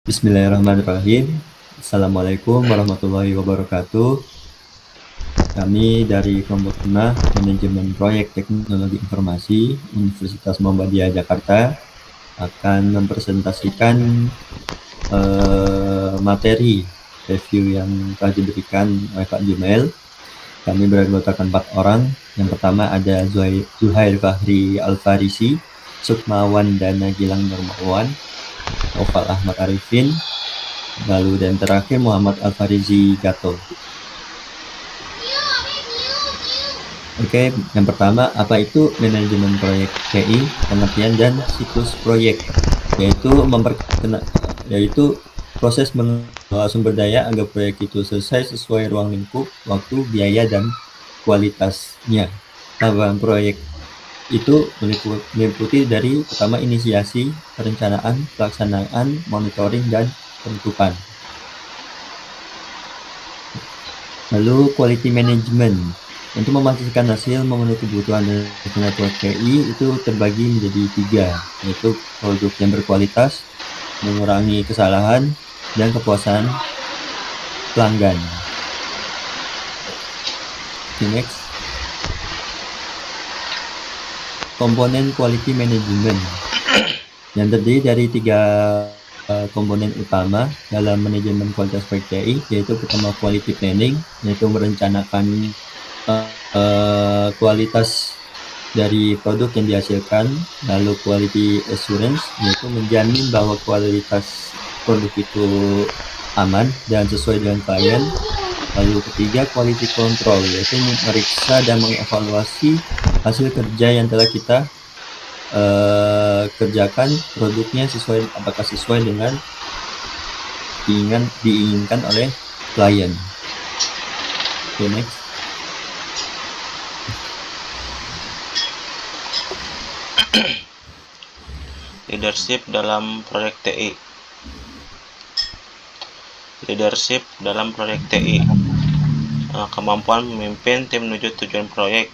Bismillahirrahmanirrahim. Assalamualaikum warahmatullahi wabarakatuh. Kami dari kelompok tengah Manajemen Proyek Teknologi Informasi Universitas Muhammadiyah Jakarta akan mempresentasikan materi review yang telah diberikan oleh Pak Jumail. Kami beranggotakan 4 orang. Yang pertama ada Zuhair Fahri Al-Farisi, Sukmawan Dana Gilang Nurmawan, Oval Ahmad Arifin, lalu dan terakhir Muhammad Al-Farizi Gato. Oke, yang pertama, apa itu manajemen proyek TI, pengertian dan siklus proyek, yaitu proses mengelola sumber daya agar proyek itu selesai sesuai ruang lingkup, waktu, biaya, dan kualitasnya. Tahapan proyek itu meliputi dari pertama inisiasi, perencanaan, pelaksanaan, monitoring, dan penutupan. Lalu quality management. Untuk memastikan hasil memenuhi kebutuhan dari network TI itu terbagi menjadi 3, yaitu produk yang berkualitas, mengurangi kesalahan, dan kepuasan pelanggan. Next. Komponen quality management yang terdiri dari 3 komponen utama dalam manajemen kualitas proyek TI, yaitu pertama quality planning, yaitu merencanakan kualitas dari produk yang dihasilkan, lalu quality assurance, yaitu menjamin bahwa kualitas produk itu aman dan sesuai dengan klien. Lalu ketiga quality control, yaitu memeriksa dan mengevaluasi hasil kerja yang telah kita kerjakan, produknya apakah sesuai dengan diinginkan oleh klien. Okay, next. Leadership dalam proyek TI. Leadership dalam proyek TI. Kemampuan memimpin tim menuju tujuan proyek.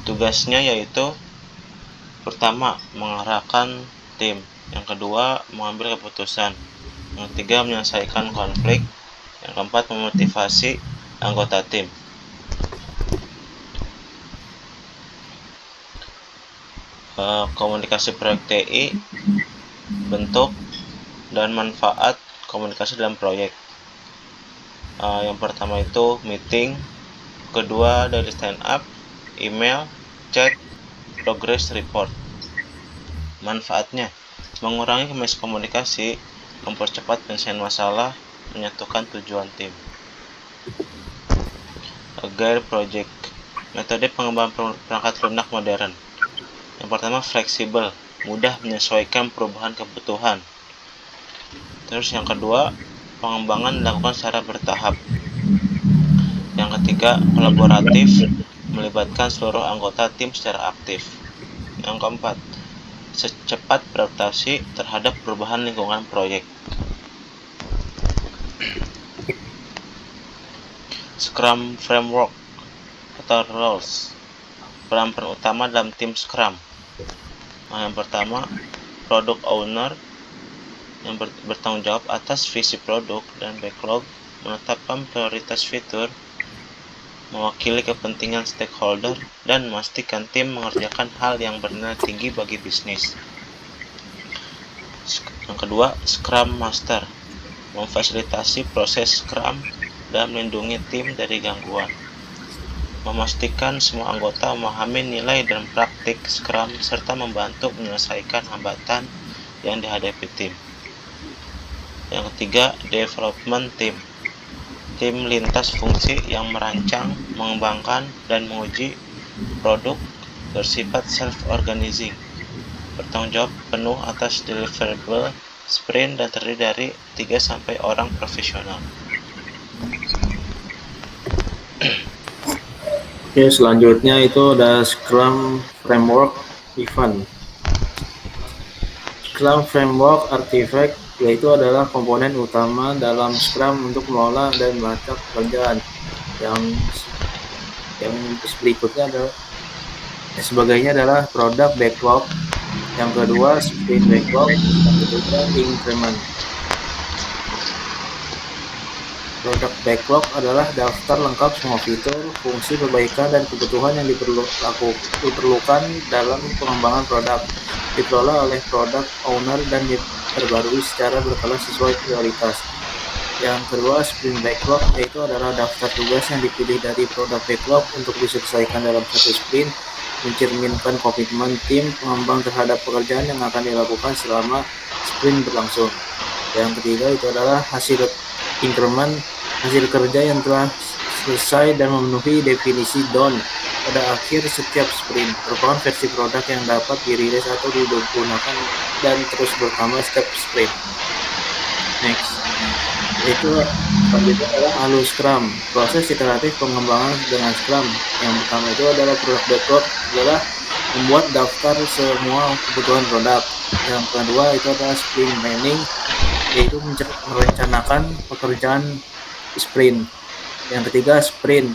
Tugasnya yaitu pertama, mengarahkan tim. Yang kedua, mengambil keputusan. Yang ketiga, menyelesaikan konflik. Yang keempat, memotivasi anggota tim. Komunikasi proyek TI, bentuk dan manfaat komunikasi dalam proyek. Yang pertama itu meeting, kedua dari stand up, email, chat, progress report. Manfaatnya, mengurangi miskomunikasi, mempercepat penyelesaian masalah, menyatukan tujuan tim. Agile project, metode pengembangan perangkat lunak modern. Yang pertama fleksibel, mudah menyesuaikan perubahan kebutuhan. Terus yang kedua, pengembangan dilakukan secara bertahap. Yang ketiga, kolaboratif, melibatkan seluruh anggota tim secara aktif. Yang keempat, secepat beradaptasi terhadap perubahan lingkungan proyek. Scrum Framework atau Roles. Peran-peran utama dalam tim Scrum. Yang pertama, product owner yang bertanggung jawab atas visi produk dan backlog, menetapkan prioritas fitur, mewakili kepentingan stakeholder, dan memastikan tim mengerjakan hal yang bernilai tinggi bagi bisnis. Yang kedua, Scrum Master, memfasilitasi proses Scrum dan melindungi tim dari gangguan, memastikan semua anggota memahami nilai dan praktik Scrum serta membantu menyelesaikan hambatan yang dihadapi tim. Yang ketiga, Development Team, tim lintas fungsi yang merancang, mengembangkan, dan menguji produk bersifat self-organizing, bertanggung jawab penuh atas deliverable sprint dan terdiri dari 3-4 orang profesional. Oke, selanjutnya itu ada Scrum Framework Event. Scrum Framework Artifact yaitu adalah komponen utama dalam Scrum untuk mengelola dan melacak pekerjaan. Yang berikutnya adalah sebagainya adalah product backlog, yang kedua sprint backlog, yang ketiga increment. Product backlog adalah daftar lengkap semua fitur, fungsi, perbaikan, dan kebutuhan yang diperlukan dalam pengembangan produk. Dikelola oleh product owner dan diperbarui secara berkala sesuai prioritas. Yang kedua, sprint backlog, yaitu adalah daftar tugas yang dipilih dari product backlog untuk diselesaikan dalam satu sprint, mencerminkan komitmen tim pengembang terhadap pekerjaan yang akan dilakukan selama sprint berlangsung. Yang ketiga itu adalah hasil increment, hasil kerja yang telah selesai dan memenuhi definisi done pada akhir setiap sprint, merupakan versi produk yang dapat dirilis atau digunakan dan terus bertambah setiap sprint. Next, itu selanjutnya adalah halus Scrum, proses iteratif pengembangan dengan Scrum. Yang pertama itu adalah product backlog, adalah membuat daftar semua kebutuhan produk. Yang kedua itu adalah sprint planning, yaitu merencanakan pekerjaan sprint. Yang ketiga sprint,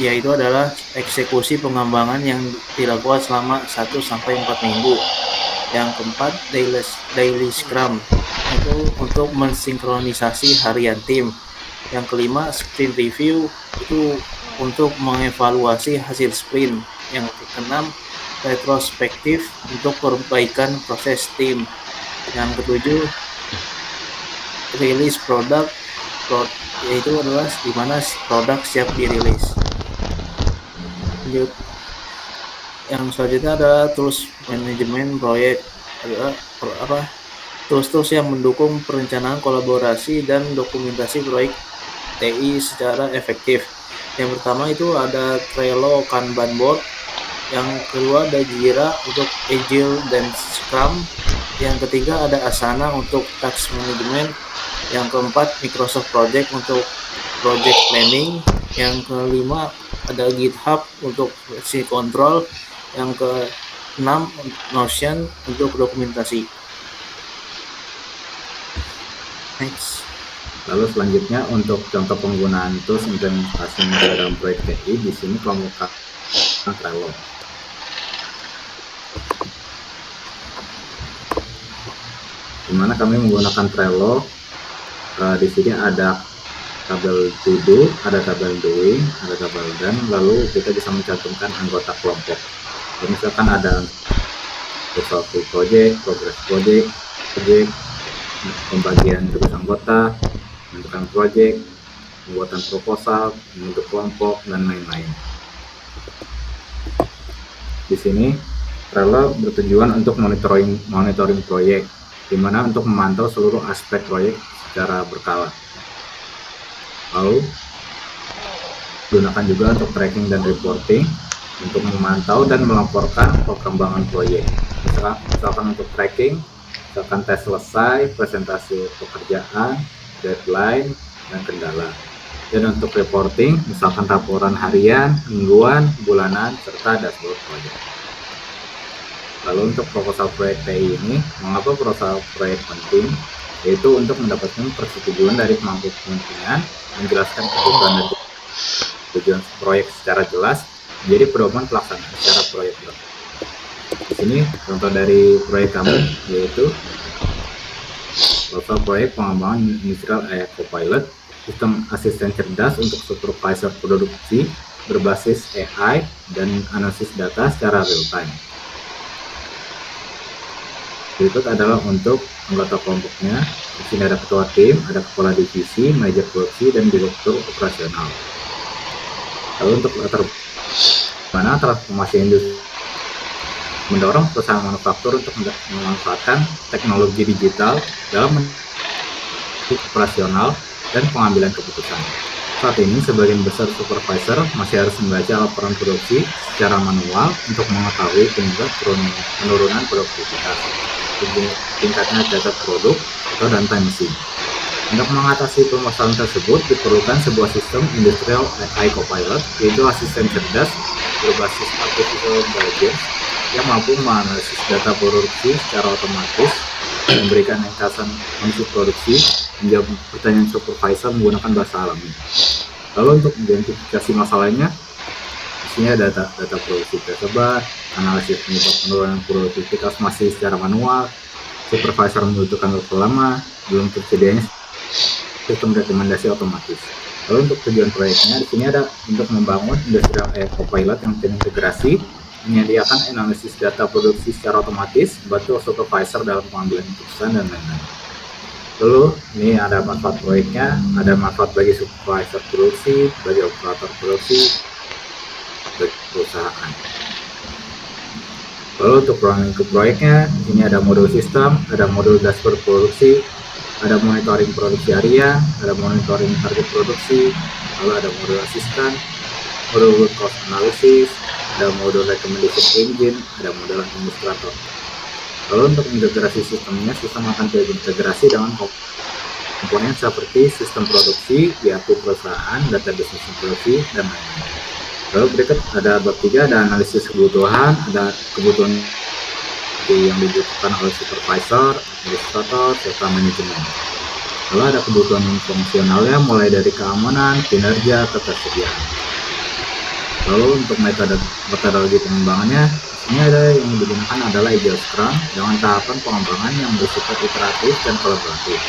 yaitu adalah eksekusi pengembangan yang dilakukan selama 1-4 minggu. Yang keempat daily scrum, itu untuk mensinkronisasi harian tim. Yang kelima sprint review, itu untuk mengevaluasi hasil sprint. Yang keenam retrospektif, untuk perbaikan proses tim. Yang ketujuh release product, yaitu adalah di mana produk siap dirilis. Lanjut, yang selanjutnya adalah tools manajemen proyek, adalah tools yang mendukung perencanaan kolaborasi dan dokumentasi proyek TI secara efektif. Yang pertama itu ada Trello Kanban board, yang kedua ada Jira untuk Agile dan Scrum, yang ketiga ada Asana untuk task management, yang keempat Microsoft Project untuk project planning, yang kelima ada GitHub untuk versi control, yang keenam Notion untuk dokumentasi. Next. Lalu selanjutnya untuk contoh penggunaan tools implementasi dalam proyek TI, di sini kelompok Trello. Di mana kami menggunakan Trello. Di sini ada tabel to do, ada tabel doing, ada tabel done, lalu kita bisa mencantumkan anggota kelompok. Jadi misalkan ada suatu project, progress project, pembagian tugas anggota, menentukan project, pembuatan proposal, membentuk kelompok, dan lain-lain. Di sini Trello bertujuan untuk monitoring proyek, di mana untuk memantau seluruh aspek proyek secara berkala. Lalu gunakan juga untuk tracking dan reporting, untuk memantau dan melaporkan perkembangan proyek. Misalkan untuk tracking, misalkan tes selesai, presentasi pekerjaan, deadline, dan kendala. Dan untuk reporting, misalkan laporan harian, mingguan, bulanan, serta dashboard proyek. Lalu untuk proposal proyek TI ini, mengapa proposal proyek penting? Yaitu untuk mendapatkan persetujuan dari pemangku kepentingan, menjelaskan kebutuhan dan tujuan proyek secara jelas, menjadi pedoman pelaksanaan secara proyek. Di sini contoh dari proyek kami yaitu proposal proyek pengembangan Industrial AI Copilot, sistem asisten cerdas untuk supervisor produksi berbasis AI dan analisis data secara real time. Berikut adalah untuk anggota kelompoknya. Di sini ada ketua tim, ada kepala divisi, manajer produksi, dan direktur operasional. Lalu untuk latar mana transformasi industri mendorong perusahaan manufaktur untuk memanfaatkan teknologi digital dalam operasional dan pengambilan keputusan. Saat ini sebagian besar supervisor masih harus membaca laporan produksi secara manual untuk mengetahui penyebab penurunan produktivitas, tingkatnya cacat produk atau downtime mesin. Untuk mengatasi permasalahan tersebut diperlukan sebuah sistem Industrial AI Copilot, yaitu asisten cerdas berbasis artificial intelligence yang mampu menganalisis data produksi secara otomatis, memberikan ringkasan fungsi produksi, menjawab pertanyaan supervisor menggunakan bahasa alami. Lalu untuk identifikasi masalahnya, di sini ada data produksi tersebar, analisis penyebab penurunan produktivitas masih secara manual, supervisor membutuhkan waktu lama, belum tersedianya sistem rekomendasi otomatis. Lalu untuk tujuan proyeknya, di sini ada untuk membangun industrial AI copilot yang terintegrasi, menyediakan analisis data produksi secara otomatis, bantu supervisor dalam pengambilan keputusan dan lain-lain. Lalu ini ada manfaat proyeknya, ada manfaat bagi supervisor produksi, bagi operator produksi, bagi perusahaan. Lalu untuk running ke proyeknya, ini ada modul sistem, ada modul dashboard produksi, ada monitoring produksi area, ada monitoring target produksi, lalu ada modul asisten, modul root cause analysis, ada modul recommendation engine, ada modul administrator. Lalu untuk integrasi sistemnya, sistem akan terintegrasi dengan komponen seperti sistem produksi, ERP perusahaan, database sistem produksi, dan lain-lain. Lalu berikut ada bab 3, ada analisis kebutuhan, ada kebutuhan yang dibutuhkan oleh supervisor, administrator, serta manajemen. Lalu ada kebutuhan fungsionalnya mulai dari keamanan, kinerja, ketersediaan. Lalu untuk metodologi pengembangannya, ini ada yang digunakan adalah Agile Scrum dengan tahapan pengembangan yang bersifat iteratif dan kolaboratif.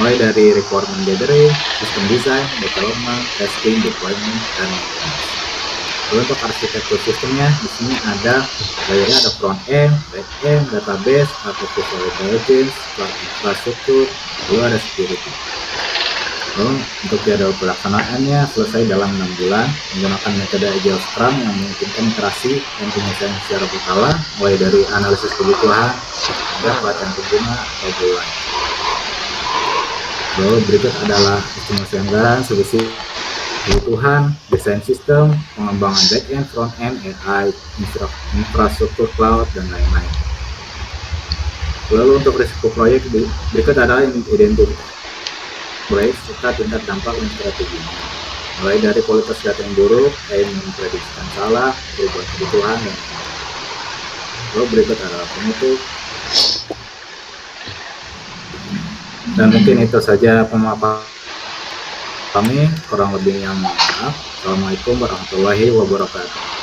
Mulai dari requirement gathering, system design, development, testing, deployment, dan maintenance. Lalu untuk arsitektur sistemnya, di sini ada layernya ada front end, back end, database, artificial intelligence, cloud infrastruktur, lalu ada security. Lalu untuk jadwal pelaksanaannya selesai dalam 6 bulan menggunakan metode Agile Scrum yang memungkinkan iterasi dan penyelesaian secara berkala, mulai dari analisis kebutuhan hingga pelatihan pengguna atau bulan. Lalu berikut adalah estimasi anggaran, solusi kebutuhan, desain sistem, pengembangan back-end, front-end, AI, infrastruktur cloud, dan lain-lain. Lalu untuk risiko proyek berikut adalah identifikasi proyek serta tingkat dampak dan strategi. Mulai dari kualitas data yang buruk, yang memprediksikan salah, perubahan kebutuhan, dan lalu berikut adalah penutup. Dan mungkin itu saja pemaparan kami, kurang lebihnya mohon maaf. Assalamualaikum warahmatullahi wabarakatuh.